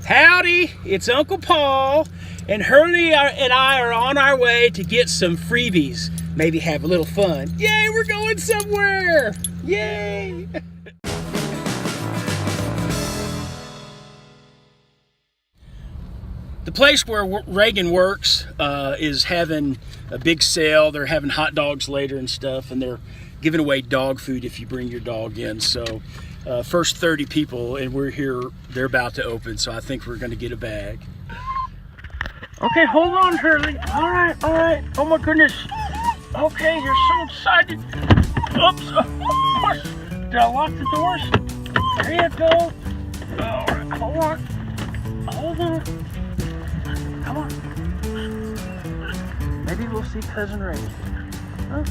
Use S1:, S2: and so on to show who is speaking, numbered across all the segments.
S1: Howdy, it's Uncle Paul, and Hurley and I are on our way to get some freebies. Maybe have a little fun. Yay, we're going somewhere! Yay! The place where Reagan works is having a big sale. They're having hot dogs later and stuff, and they're giving away dog food if you bring your dog in. So first 30 people, and we're here, they're about to open, so I think we're gonna get a bag. Okay, hold on, Hurley. All right. Oh my goodness. Okay, you're so excited. Oops, did I lock the doors? There you go. All right, hold on. Come on. Maybe we'll see Cousin Ray. Huh?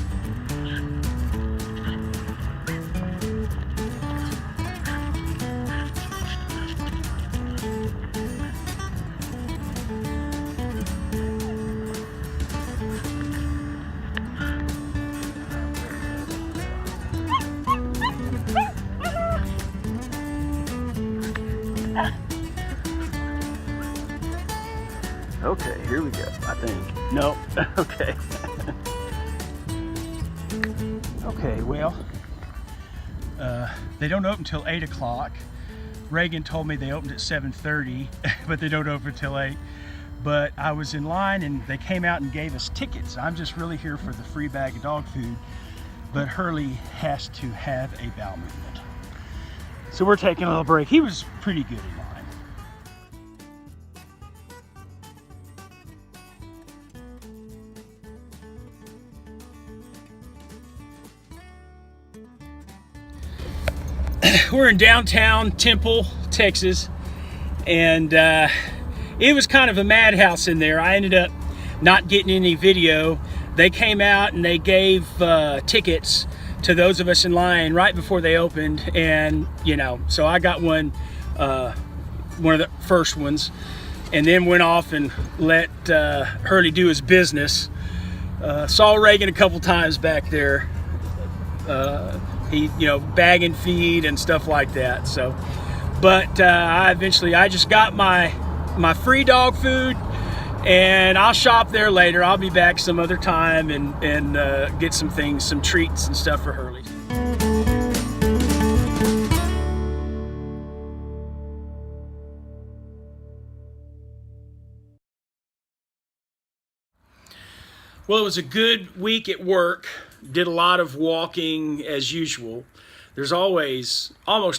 S1: Okay, here we go, I think. No, okay. Okay, well, they don't open till 8 o'clock. Reagan told me they opened at 7:30, but they don't open till 8. But I was in line and they came out and gave us tickets. I'm just really here for the free bag of dog food, but Hurley has to have a bowel movement. So we're taking a little break. He was pretty good in line. We're in downtown Temple, Texas, and it was kind of a madhouse in there. I ended up not getting any video. They came out and they gave tickets to those of us in line right before they opened, and so I got one of the first ones, and then went off and let Hurley do his business. Saw Reagan a couple times back there. He, bagging feed and stuff like that. So, but I just got my free dog food, and I'll shop there later. I'll be back some other time and get some things, some treats and stuff for Hurley. Well, it was a good week at work. Did a lot of walking as usual. There's almost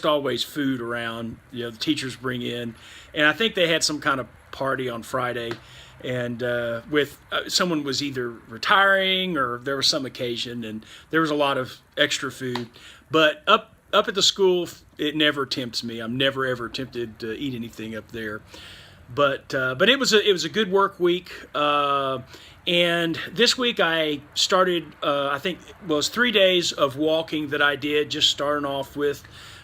S1: always food around. The teachers bring in, and I think they had some kind of party on Friday, and with someone was either retiring or there was some occasion, and there was a lot of extra food. But up at the school, it never tempts me. I'm never ever tempted to eat anything up there. But it was a good work week. And this week I started, I think it was 3 days of walking that I did, just starting off with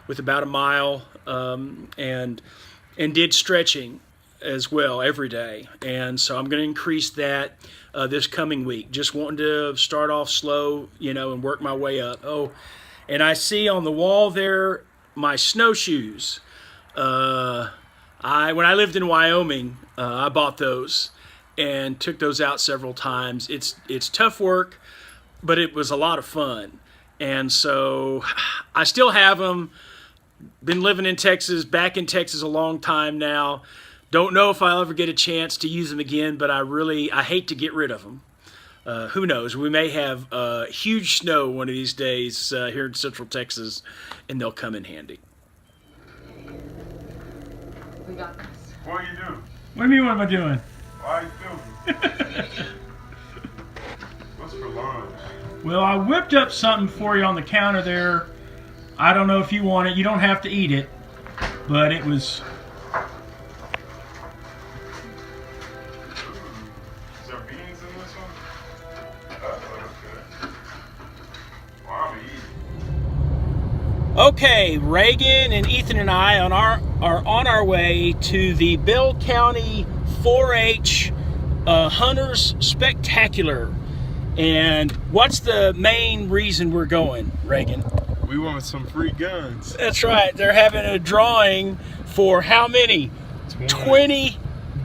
S1: about a mile, and did stretching as well every day. And so I'm going to increase that this coming week. Just wanting to start off slow, and work my way up. Oh, and I see on the wall there my snowshoes. When I lived in Wyoming, I bought those and took those out several times. It's tough work, but it was a lot of fun. And so I still have them. Been living in Texas, back in Texas a long time now. Don't know if I'll ever get a chance to use them again, but I hate to get rid of them. Who knows? We may have huge snow one of these days here in Central Texas, and they'll come in handy.
S2: We got this.
S3: What are you doing?
S1: What do you mean, what am I doing?
S3: Why are you filming? What's for lunch?
S1: Well, I whipped up something for you on the counter there. I don't know if you want it. You don't have to eat it, but it was...
S3: Is there beans in this one? Okay. Well, I'm eating.
S1: Okay, Reagan and Ethan and I are on our way to the Bell County 4-H Hunters Spectacular. And what's the main reason we're going, Reagan?
S3: We want some free guns.
S1: That's right. They're having a drawing for how many? 20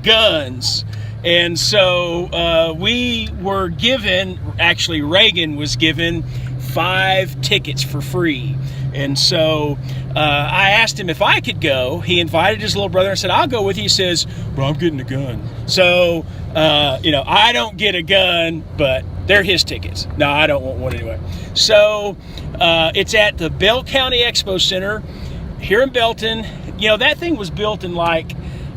S1: guns. And so we were given, actually Reagan was given 5 tickets for free. And so I asked him if I could go. He invited his little brother and said, I'll go with you. He says, well, I'm getting a gun. So, I don't get a gun, but they're his tickets. No, I don't want one anyway. So it's at the Bell County Expo Center here in Belton. That thing was built in like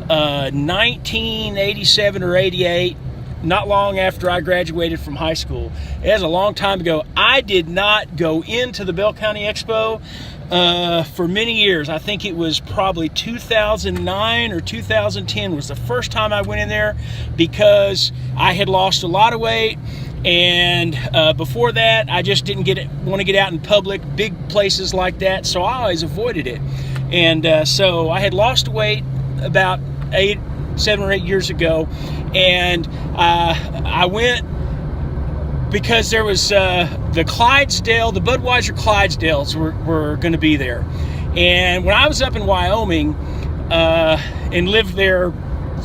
S1: 1987 or 88, not long after I graduated from high school. It was a long time ago. I did not go into the Bell County Expo for many years. I think it was probably 2009 or 2010 was the first time I went in there, because I had lost a lot of weight. And before that, I just didn't want to get out in public, big places like that, so I always avoided it. And so I had lost weight about 7 or 8 years ago, and I went because there was the Clydesdale, the Budweiser Clydesdales were going to be there. And when I was up in Wyoming and lived there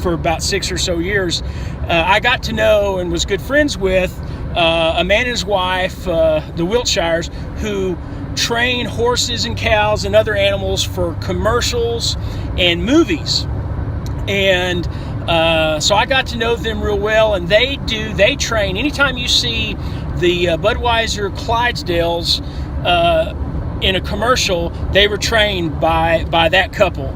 S1: for about 6 or so years, I got to know and was good friends with a man and his wife, the Wiltshires, who train horses and cows and other animals for commercials and movies. And so I got to know them real well, and they train. Anytime you see the Budweiser Clydesdales in a commercial, they were trained by that couple.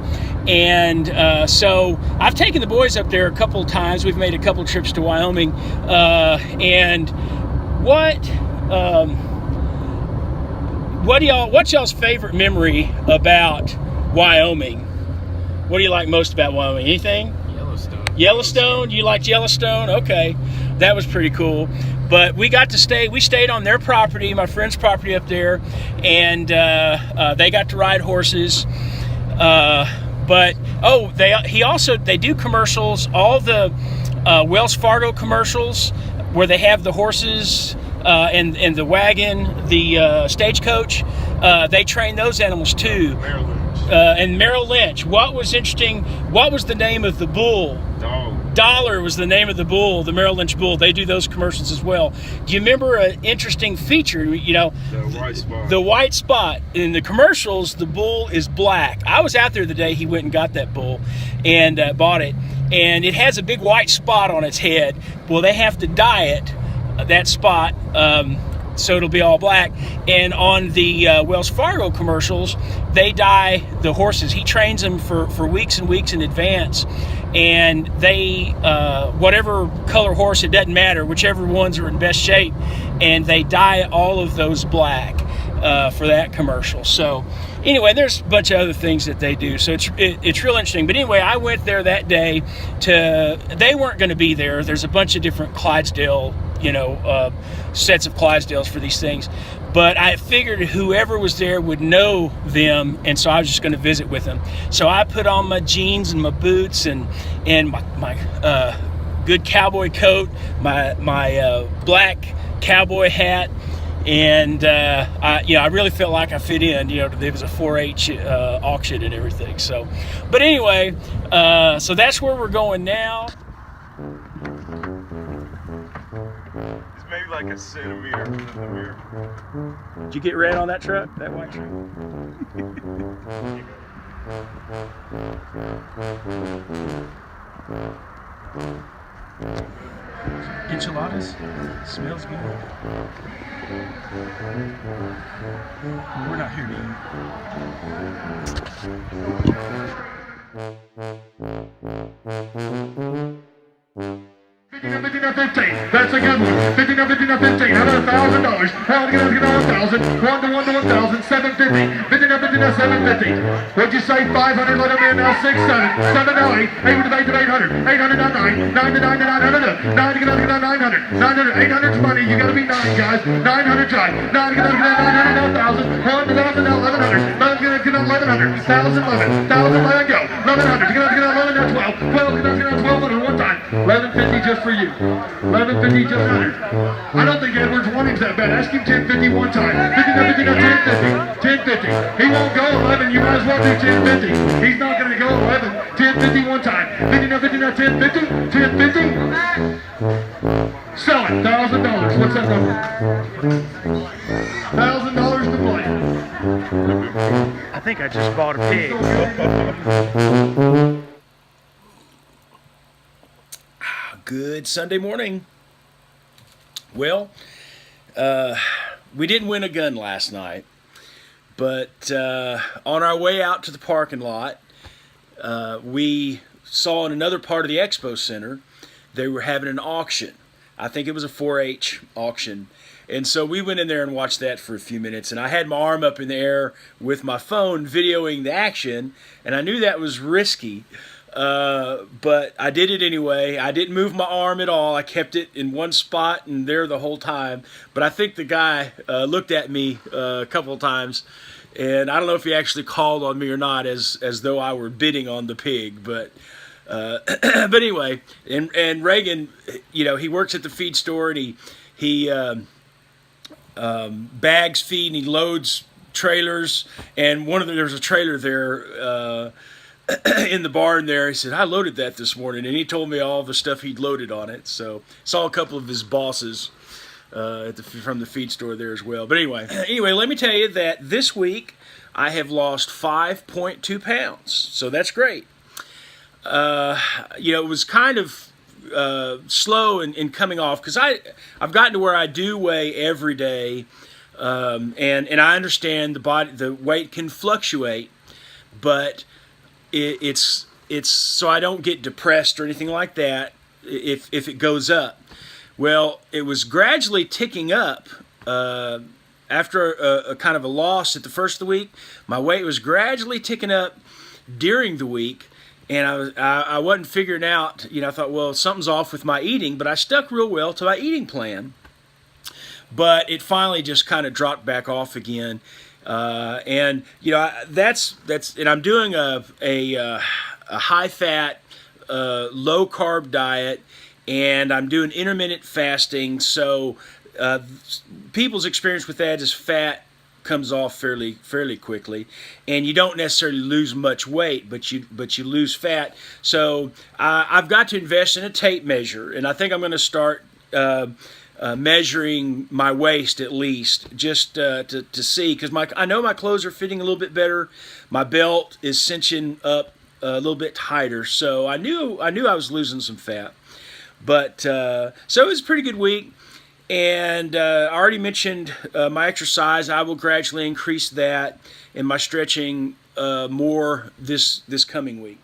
S1: And so I've taken the boys up there a couple of times. We've made a couple of trips to Wyoming. And what's y'all's favorite memory about Wyoming? What do you like most about Wyoming? Anything? Yellowstone? You liked Yellowstone? Okay. That was pretty cool. But we stayed on their property, my friend's property up there, and they got to ride horses. They do commercials, all the Wells Fargo commercials where they have the horses and the wagon, the stagecoach. They train those animals too. And Merrill Lynch. What was interesting, what was the name of the bull? Dollar was the name of the bull, the Merrill Lynch bull. They do those commercials as well. Do you remember an interesting feature? The white spot. The white spot. In the commercials, the bull is black. I was out there the day he went and got that bull and bought it. And it has a big white spot on its head. Well, they have to dye it, that spot, so it'll be all black. And on the Wells Fargo commercials, they dye the horses. He trains them for weeks and weeks in advance. And they, whatever color horse, it doesn't matter, whichever ones are in best shape, and they dye all of those black for that commercial. So anyway, there's a bunch of other things that they do. So it's real interesting. But anyway, I went there that day they weren't going to be there. There's a bunch of different Clydesdale, sets of Clydesdales for these things. But I figured whoever was there would know them, and so I was just going to visit with them. So I put on my jeans and my boots and my good cowboy coat, my black cowboy hat, and I really felt like I fit in. There was a 4-H auction and everything. So, but anyway, so that's where we're going now.
S3: Maybe like a centimeter in the mirror.
S1: Did you get red on that truck? That white truck? Enchiladas? Smells good. We're not here yet.
S2: 15, that's a good one. 15, 15, 15, how about $1,000? How to get 1,000? 1 to 1 to 1,000, 750. 15, 15, 750. What'd you say? 500, let them in now. 6, 7, 7 to 8, 8 to 8 to 800, 800 to 9, 9 to 9 to 900, 9 to get 900, 900, 800's money. You gotta be 9, guys. 900 try. 9 to get 900, 1,000, 1 to 1,000, 1,100, 9 to get 1,100, 1,000, 11, 1,000, let it go. 1,100, you gotta get 11 to 12, 12, you gotta get 1,200 one time. 1150 just for you. 1150 just 100. I don't think Edwards' warning's that bad. Ask him 1050 one time. 50, 1050. 1050. He won't go 11. You might as well do 1050. He's not going to go 11. 1050 one time. 50 now, 50 now, 1050. 1050. Sell it. $1,000. What's that number? $1,000 to play.
S1: I think I just bought a pig. Good Sunday morning. Well, we didn't win a gun last night, but on our way out to the parking lot, we saw in another part of the expo center, they were having an auction. I think it was a 4-H auction. And so we went in there and watched that for a few minutes, and I had my arm up in the air with my phone videoing the action, and I knew that was risky, but I did it anyway. I didn't move my arm at all. I kept it in one spot and there the whole time. But I think the guy looked at me a couple of times, and I don't know if he actually called on me or not, as though I were bidding on the pig. But but anyway, and Reagan, you know, he works at the feed store, and he bags feed and he loads trailers. And there's a trailer there in the barn there. He said, I loaded that this morning, and he told me all the stuff he'd loaded on it. So saw a couple of his bosses from the feed store there as well. But anyway, let me tell you that this week I have lost 5.2 pounds. So that's great. You know, it was kind of slow in coming off, because I've gotten to where I do weigh every day, and I understand the weight can fluctuate, but it's so I don't get depressed or anything like that if it goes up. Well, it was gradually ticking up after a kind of a loss at the first of the week. My weight was gradually ticking up during the week, and I wasn't figuring out, you know, I thought, well, something's off with my eating, but I stuck real well to my eating plan. But it finally just kind of dropped back off again. And you know, that's and I'm doing a high fat, low carb diet, and I'm doing intermittent fasting. So people's experience with that is fat comes off fairly quickly, and you don't necessarily lose much weight, but you lose fat. So I've got to invest in a tape measure, and I think I'm going to start measuring my waist at least, just to see, because I know my clothes are fitting a little bit better. My belt is cinching up a little bit tighter, so I knew I was losing some fat. But so it was a pretty good week, and I already mentioned my exercise. I will gradually increase that, and my stretching more this coming week.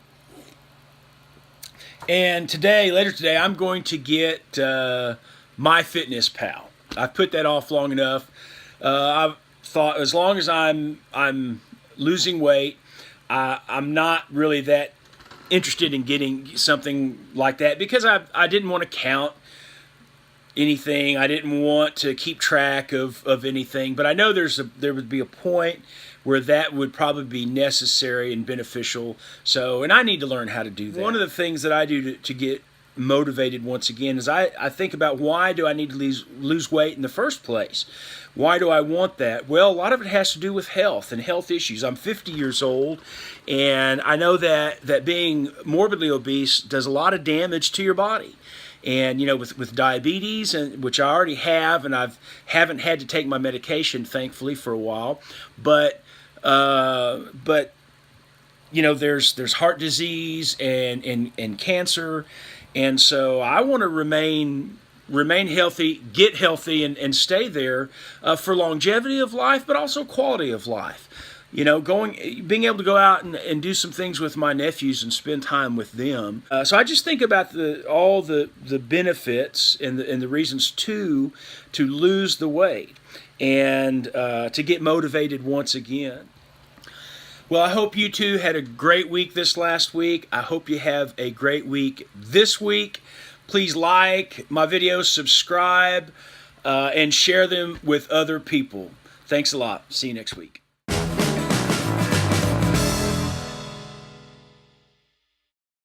S1: And later today, I'm going to get MyFitnessPal. I put that off long enough. I've thought, as long as I'm losing weight, I'm not really that interested in getting something like that, because I didn't want to count anything. I didn't want to keep track of anything. But I know there would be a point where that would probably be necessary and beneficial. So, and I need to learn how to do that. One of the things that I do to get motivated once again is I think about, why do I need to lose weight in the first place? Why do I want that? Well, a lot of it has to do with health and health issues. I'm 50 years old, and I know that being morbidly obese does a lot of damage to your body. And you know, with diabetes, and which I already have, and haven't had to take my medication, thankfully, for a while, but you know, there's heart disease and cancer. And so I want to remain healthy, get healthy, and stay there for longevity of life, but also quality of life. You know, being able to go out and do some things with my nephews and spend time with them. So I just think about all the benefits and the reasons to lose the weight, and to get motivated once again. Well, I hope you two had a great week this last week. I hope you have a great week this week. Please like my videos, subscribe, and share them with other people. Thanks a lot. See you next week.